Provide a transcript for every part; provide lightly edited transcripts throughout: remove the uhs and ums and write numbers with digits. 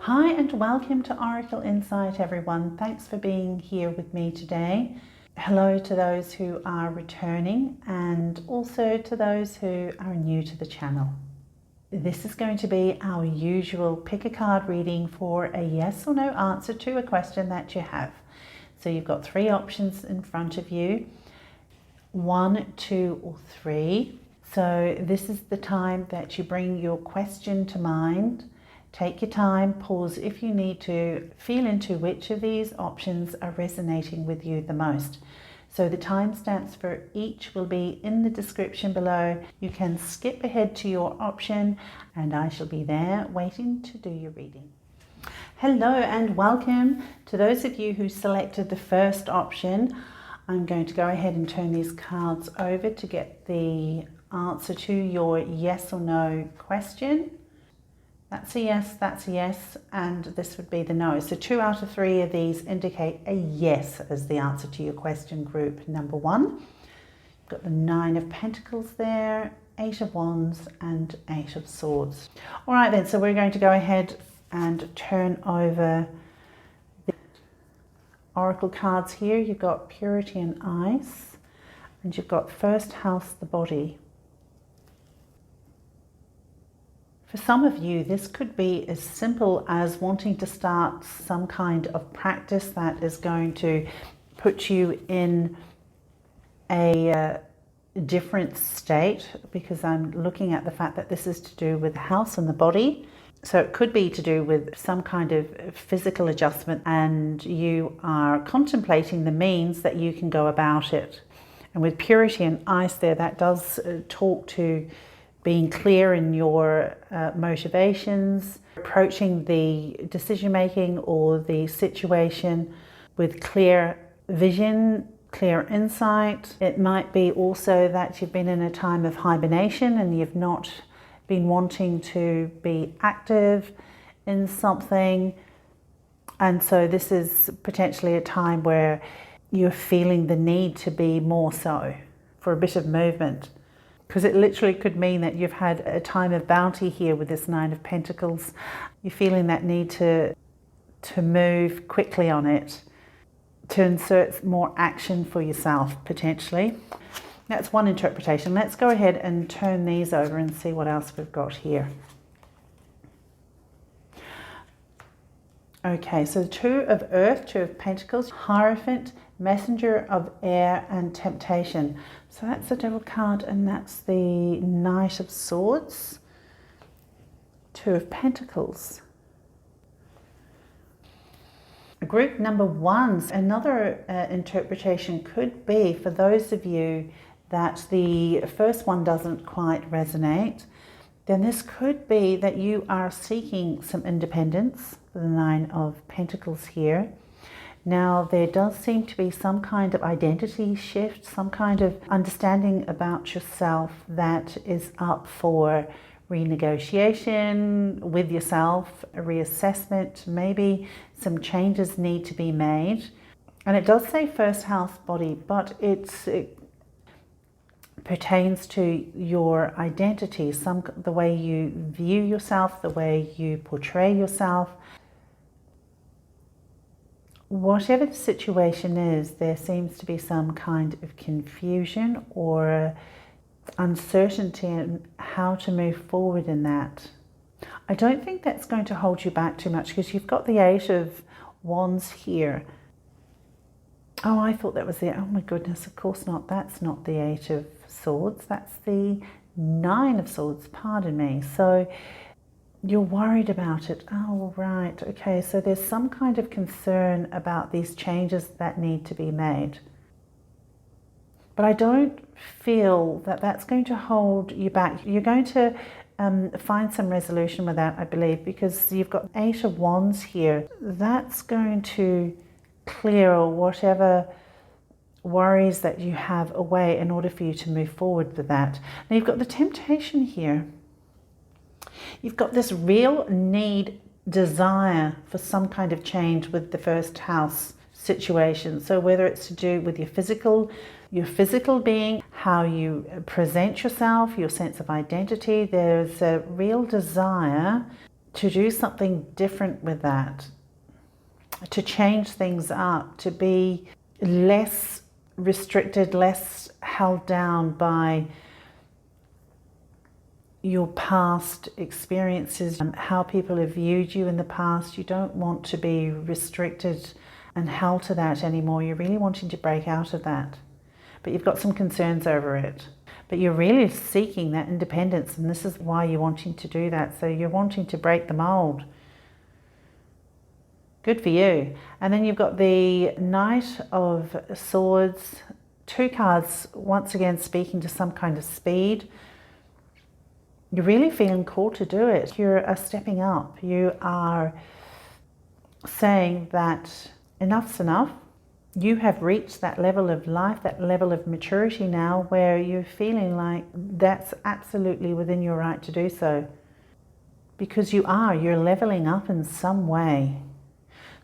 Hi and welcome to Oracle Insight, everyone. Thanks for being here with me today. Hello to those who are returning and also to those who are new to the channel. This is going to be our usual pick a card reading for a yes or no answer to a question that you have. So you've got three options in front of you, 1, 2 or 3. So this is the time that you bring your question to mind. Take your time, pause if you need to, feel into which of these options are resonating with you the most. So the timestamps for each will be in the description below. You can skip ahead to your option and I shall be there waiting to do your reading. Hello and welcome to those of you who selected the first option. I'm going to go ahead and turn these cards over to get the answer to your yes or no question. That's a yes, and this would be the no. So 2 out of 3 of these indicate a yes as the answer to your question, group number 1. You've got the 9 of Pentacles there, 8 of Wands and 8 of Swords. All right then, so we're going to go ahead and turn over the Oracle cards here. You've got Purity and Ice, and you've got First House, the Body. For some of you, this could be as simple as wanting to start some kind of practice that is going to put you in a different state, because I'm looking at the fact that this is to do with the house and the body. So it could be to do with some kind of physical adjustment, and you are contemplating the means that you can go about it. And with Purity and Ice there, that does talk to being clear in your motivations, approaching the decision-making or the situation with clear vision, clear insight. It might be also that you've been in a time of hibernation and you've not been wanting to be active in something. And so this is potentially a time where you're feeling the need to be more so, for a bit of movement. Because it literally could mean that you've had a time of bounty here with this 9 of Pentacles. You're feeling that need to move quickly on it, to insert more action for yourself, potentially. That's one interpretation. Let's go ahead and turn these over and see what else we've got here. Okay, so 2 of Earth, 2 of Pentacles, Hierophant, Messenger of Air and Temptation. So that's the Devil card, and that's the Knight of Swords, 2 of Pentacles. Group number 1, another interpretation could be for those of you that the first one doesn't quite resonate, then this could be that you are seeking some independence, the 9 of Pentacles here. Now, there does seem to be some kind of identity shift, some kind of understanding about yourself that is up for renegotiation with yourself, a reassessment, maybe some changes need to be made. And it does say first house body, but it pertains to your identity, the way you view yourself, the way you portray yourself. Whatever the situation is, there seems to be some kind of confusion or uncertainty in how to move forward in that. I don't think that's going to hold you back too much, because you've got the 8 of Wands here. Oh, I thought that was the, oh my goodness, of course not. That's not the 8 of Swords. That's the 9 of Swords, pardon me. So you're worried about it. Oh, right. Okay, so there's some kind of concern about these changes that need to be made. But I don't feel that that's going to hold you back. You're going to find some resolution with that, I believe, because you've got 8 of Wands here. That's going to clear whatever worries that you have away in order for you to move forward with that. Now, you've got the Temptation here. You've got this real need, desire for some kind of change with the first house situation. So whether it's to do with your physical being, how you present yourself, your sense of identity, there's a real desire to do something different with that, to change things up, to be less restricted, less held down by your past experiences, how people have viewed you in the past. You don't want to be restricted and held to that anymore. You're really wanting to break out of that, but you've got some concerns over it. But you're really seeking that independence, and this is why you're wanting to do that. So you're wanting to break the mold. Good for you. And then you've got the Knight of Swords, 2 cards, once again speaking to some kind of speed. You're really feeling called to do it. You're stepping up. You are saying that enough's enough. You have reached that level of life, that level of maturity now where you're feeling like that's absolutely within your right to do so. Because you're leveling up in some way.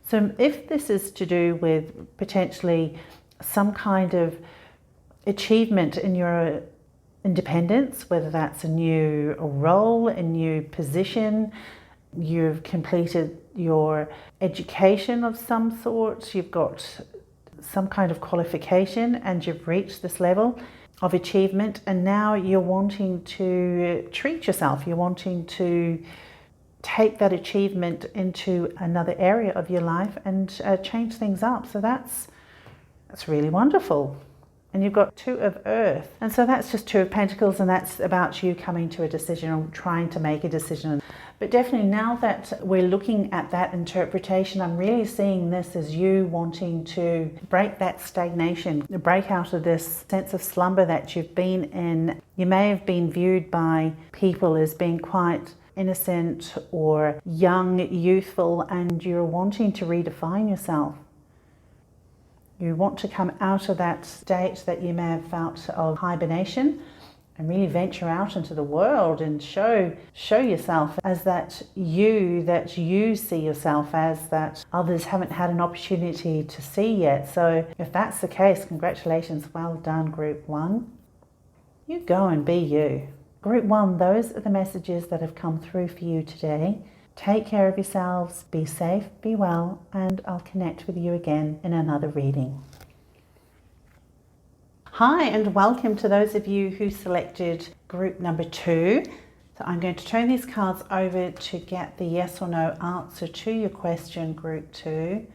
So if this is to do with potentially some kind of achievement in your independence, whether that's a new role, a new position, you've completed your education of some sort, you've got some kind of qualification and you've reached this level of achievement, and now you're wanting to treat yourself, you're wanting to take that achievement into another area of your life and change things up. So that's really wonderful. And you've got 2 of Earth, and so that's just 2 of Pentacles, and that's about you coming to a decision or trying to make a decision. But definitely now that we're looking at that interpretation, I'm really seeing this as you wanting to break that stagnation, break out of this sense of slumber that you've been in. You may have been viewed by people as being quite innocent or young, youthful, and you're wanting to redefine yourself. You want to come out of that state that you may have felt of hibernation and really venture out into the world and show yourself as that you see yourself as, that others haven't had an opportunity to see yet. So if that's the case, congratulations, well done, Group 1. You go and be you. Group 1, those are the messages that have come through for you today. Take care of yourselves, be safe, be well, and I'll connect with you again in another reading. Hi, and welcome to those of you who selected group number 2. So I'm going to turn these cards over to get the yes or no answer to your question, group 2.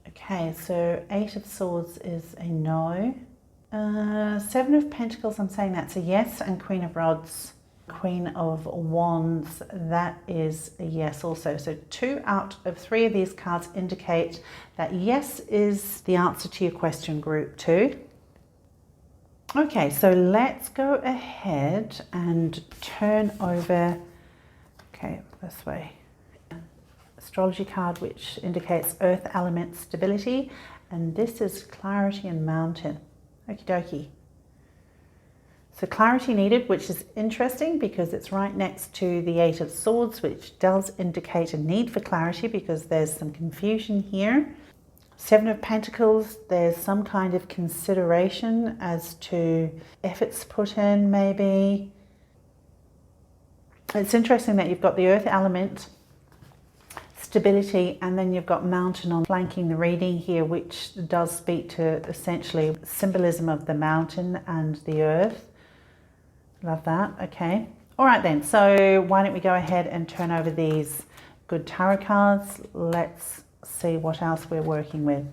Okay, so 8 of Swords is a no. 7 of Pentacles, I'm saying that's a yes, and Queen of Rods, Queen of Wands, that is a yes also. So 2 out of 3 of these cards indicate that yes is the answer to your question, group 2. Okay, so let's go ahead and turn over, okay, this way, astrology card which indicates earth element stability, and this is clarity and mountain. Okie dokie. So clarity needed, which is interesting because it's right next to the 8 of Swords, which does indicate a need for clarity because there's some confusion here. 7 of Pentacles, there's some kind of consideration as to efforts put in, maybe. It's interesting that you've got the earth element, stability, and then you've got mountain on flanking the reading here, which does speak to essentially symbolism of the mountain and the earth. Love that. Okay. All right then. So why don't we go ahead and turn over these good tarot cards. Let's see what else we're working with.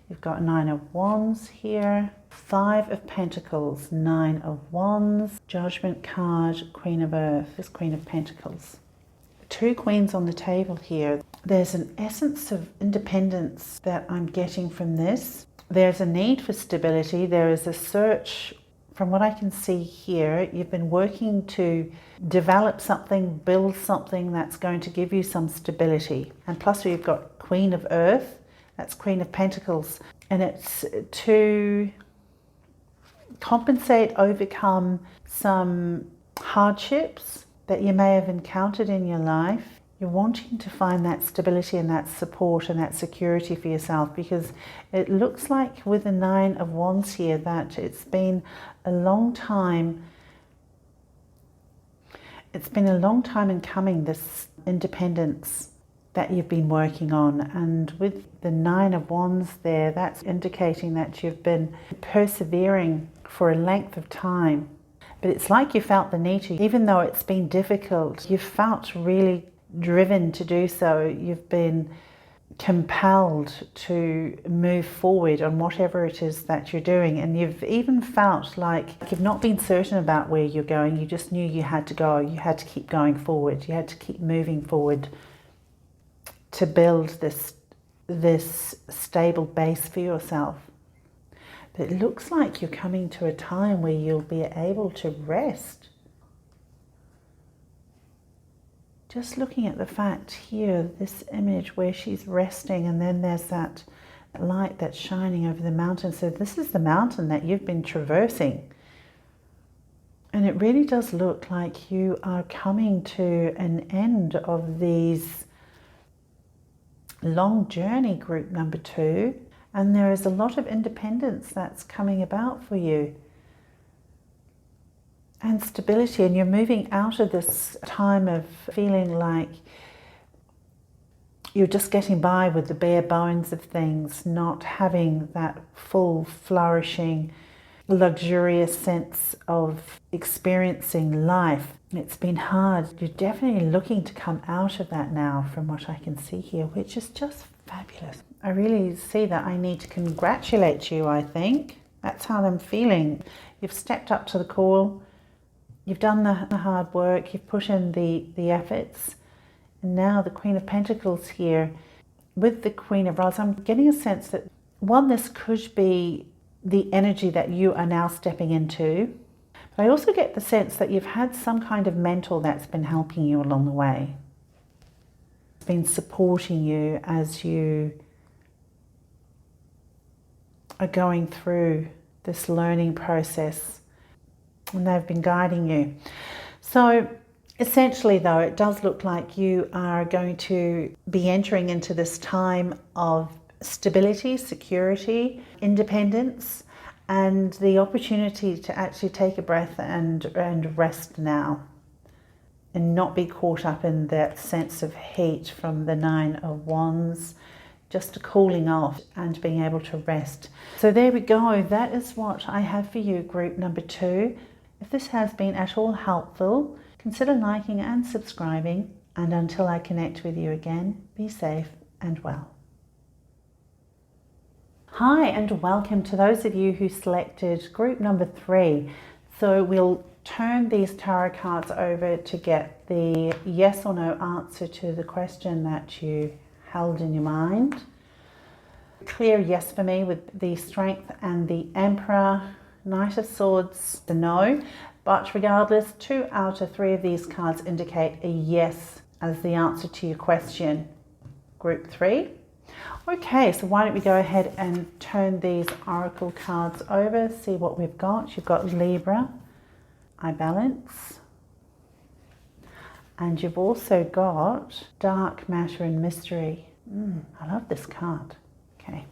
You've got 9 of Wands here, 5 of Pentacles, 9 of Wands, Judgment card, Queen of Earth, this Queen of Pentacles. 2 queens on the table here. There's an essence of independence that I'm getting from this. There's a need for stability. There is a search. From what I can see here, you've been working to develop something, build something that's going to give you some stability. And plus we've got Queen of Earth, that's Queen of Pentacles. And it's to compensate, overcome some hardships that you may have encountered in your life. You're wanting to find that stability and that support and that security for yourself, because it looks like with the 9 of Wands here that it's been a long time It's been a long time in coming, this independence that you've been working on. And with the Nine of Wands there, that's indicating that you've been persevering for a length of time. But it's like you felt the need to, even though it's been difficult, you've felt really driven to do so. You've been compelled to move forward on whatever it is that you're doing, and you've even felt like you've not been certain about where you're going. You just knew you had to go, you had to keep going forward, you had to keep moving forward to build this stable base for yourself. But it looks like you're coming to a time where you'll be able to rest. Just looking at the fact here, this image where she's resting, and then there's that light that's shining over the mountain. So this is the mountain that you've been traversing. And it really does look like you are coming to an end of these long journey, group number 2. And there is a lot of independence that's coming about for you. And stability, and you're moving out of this time of feeling like you're just getting by with the bare bones of things, not having that full, flourishing, luxurious sense of experiencing life. It's been hard. You're definitely looking to come out of that now, from what I can see here, which is just fabulous. I really see that I need to congratulate you, I think. That's how I'm feeling. You've stepped up to the call. You've done the hard work, you've put in the efforts, and now the Queen of Pentacles here with the Queen of Rods. I'm getting a sense that, one, this could be the energy that you are now stepping into, but I also get the sense that you've had some kind of mentor that's been helping you along the way. It's been supporting you as you are going through this learning process. And they've been guiding you. So essentially, though, it does look like you are going to be entering into this time of stability, security, independence, and the opportunity to actually take a breath and rest now, and not be caught up in that sense of heat from the Nine of Wands. Just a cooling off and being able to rest. So there we go. That is what I have for you, group number 2. If this has been at all helpful, consider liking and subscribing. And until I connect with you again, be safe and well. Hi, and welcome to those of you who selected group number 3. So we'll turn these tarot cards over to get the yes or no answer to the question that you held in your mind. Clear yes for me with the Strength and the Emperor. Knight of Swords, the no, but regardless, 2 out of 3 of these cards indicate a yes as the answer to your question, group 3. Okay, so why don't we go ahead and turn these oracle cards over, see what we've got. You've got Libra, I balance, and you've also got Dark Matter and Mystery. I love this card. Okay.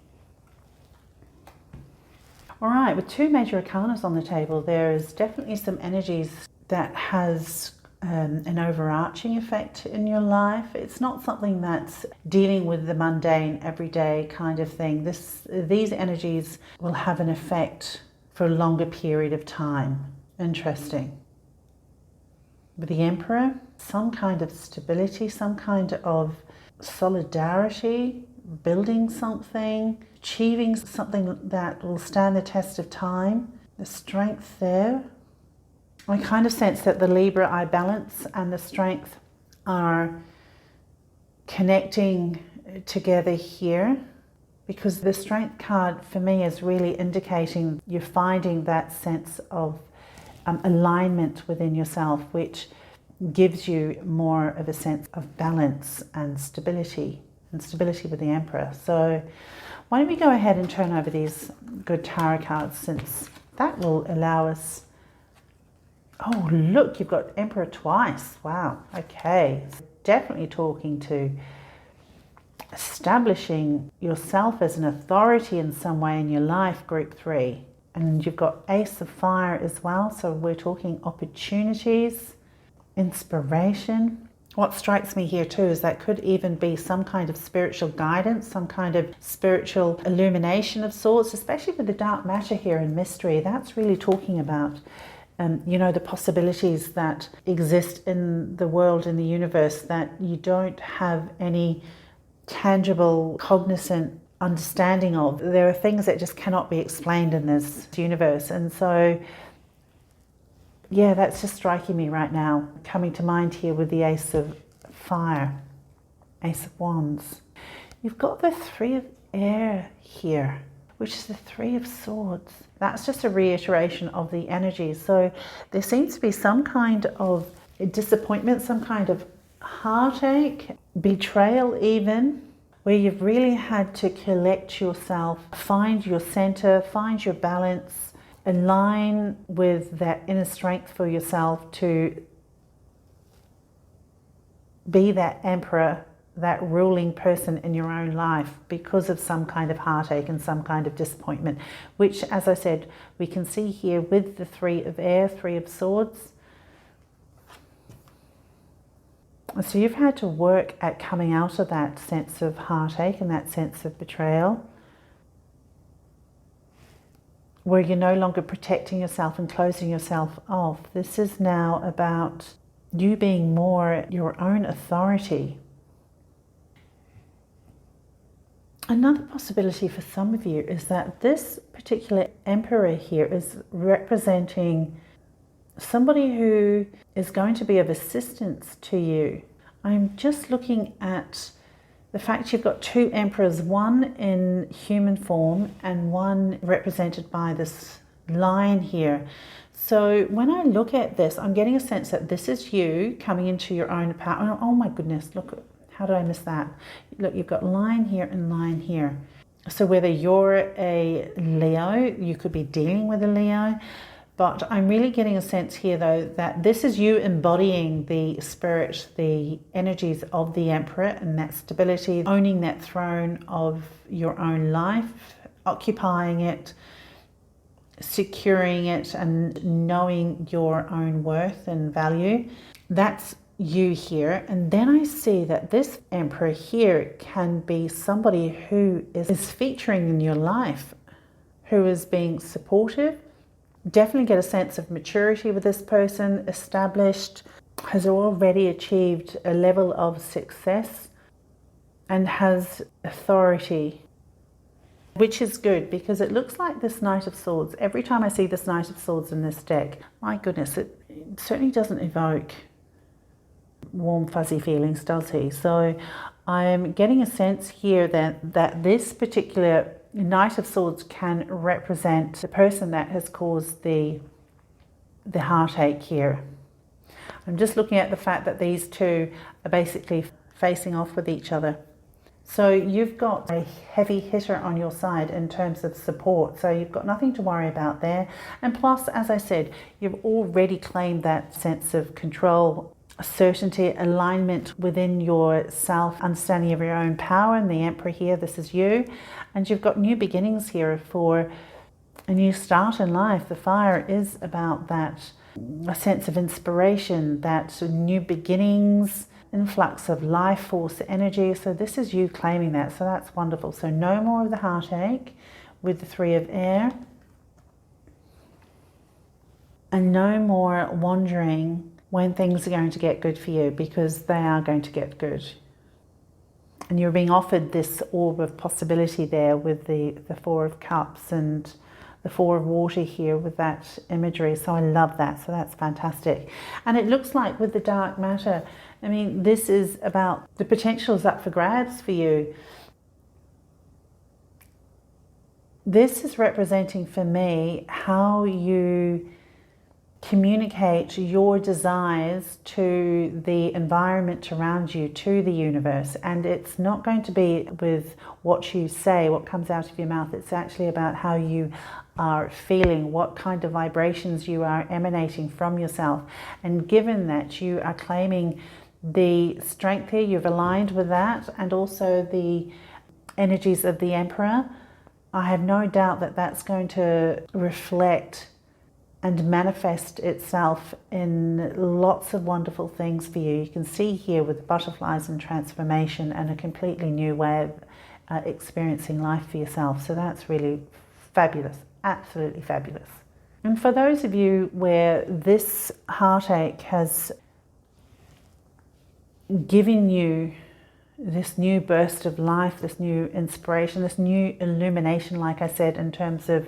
All right, with 2 major arcanas on the table, there is definitely some energies that has an overarching effect in your life. It's not something that's dealing with the mundane, everyday kind of thing. These energies will have an effect for a longer period of time. Interesting. With the Emperor, some kind of stability, some kind of solidarity, building something, achieving something that will stand the test of time. The Strength there. I kind of sense that the Libra, I balance, and the Strength are connecting together here, because the Strength card for me is really indicating you're finding that sense of alignment within yourself, which gives you more of a sense of balance and stability with the Emperor. So why don't we go ahead and turn over these good tarot cards, since that will allow us. Oh, look, you've got Emperor twice. Wow. Okay. Definitely talking to establishing yourself as an authority in some way in your life, group 3. And you've got Ace of Fire as well. So we're talking opportunities. inspiration. What strikes me here too is that could even be some kind of spiritual guidance, some kind of spiritual illumination of sorts, especially with the dark matter here and mystery. That's really talking about, the possibilities that exist in the world, in the universe, that you don't have any tangible, cognizant understanding of. There are things that just cannot be explained in this universe. And so, yeah, that's just striking me right now. Coming to mind here with the Ace of Fire, Ace of Wands. You've got the Three of Air here, which is the Three of Swords. That's just a reiteration of the energy. So there seems to be some kind of disappointment, some kind of heartache, betrayal even, where you've really had to collect yourself, find your center, find your balance, align with that inner strength for yourself to be that emperor, that ruling person in your own life, because of some kind of heartache and some kind of disappointment, which, as I said, we can see here with the Three of Air, Three of Swords. So you've had to work at coming out of that sense of heartache and that sense of betrayal, where you're no longer protecting yourself and closing yourself off. This is now about you being more your own authority. Another possibility for some of you is that this particular emperor here is representing somebody who is going to be of assistance to you. I'm just looking at the fact you've got two emperors, one in human form and one represented by this lion here. So when I look at this, I'm getting a sense that this is you coming into your own power. Oh my goodness, look, how did I miss that? Look, you've got lion here and lion here. So whether you're a Leo, you could be dealing with a Leo, but I'm really getting a sense here though that this is you embodying the spirit, the energies of the emperor and that stability, owning that throne of your own life, occupying it, securing it and knowing your own worth and value. That's you here. And then I see that this emperor here can be somebody who is featuring in your life, who is being supportive. Definitely get a sense of maturity with this person, established, has already achieved a level of success and has authority, which is good because it looks like this Knight of Swords. Every time I see this Knight of Swords in this deck, my goodness, it certainly doesn't evoke warm fuzzy feelings, does he? So I'm getting a sense here that this particular Knight of Swords can represent the person that has caused the heartache here. I'm just looking at the fact that these two are basically facing off with each other. So you've got a heavy hitter on your side in terms of support. So you've got nothing to worry about there. And plus, as I said, you've already claimed that sense of control, certainty, alignment within yourself, understanding of your own power. And the Emperor here, this is you. And you've got new beginnings here for a new start in life. The Fire is about that, a sense of inspiration, that new beginnings, influx of life force energy. So this is you claiming that. So that's wonderful. So no more of the heartache with the Three of Air. And no more wondering when things are going to get good for you, because they are going to get good. And you're being offered this orb of possibility there with the Four of Cups and the Four of Water here with that imagery. So I love that. So that's fantastic. And it looks like with the dark matter, I mean, this is about the potentials up for grabs for you. This is representing for me how you communicate your desires to the environment around you, to the universe. And it's not going to be with what you say, what comes out of your mouth. It's actually about how you are feeling, what kind of vibrations you are emanating from yourself. And given that you are claiming the strength here, you've aligned with that, and also the energies of the Emperor, I have no doubt that that's going to reflect and manifest itself in lots of wonderful things for you. You can see here with butterflies and transformation and a completely new way of experiencing life for yourself. So that's really fabulous, absolutely fabulous. And for those of you where this heartache has given you this new burst of life, this new inspiration, this new illumination, like I said, in terms of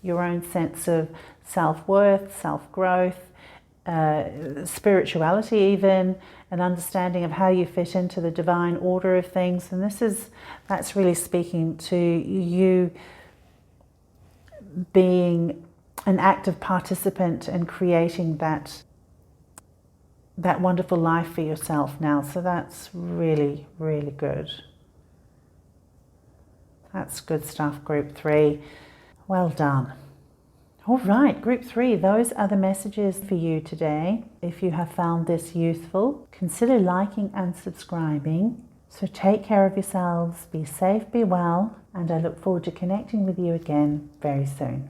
your own sense of self-worth, self-growth, spirituality even, an understanding of how you fit into the divine order of things. And that's really speaking to you being an active participant in creating that wonderful life for yourself now. So that's really, really good. That's good stuff, Group 3. Well done. All right, Group 3, those are the messages for you today. If you have found this useful, consider liking and subscribing. So take care of yourselves, be safe, be well, and I look forward to connecting with you again very soon.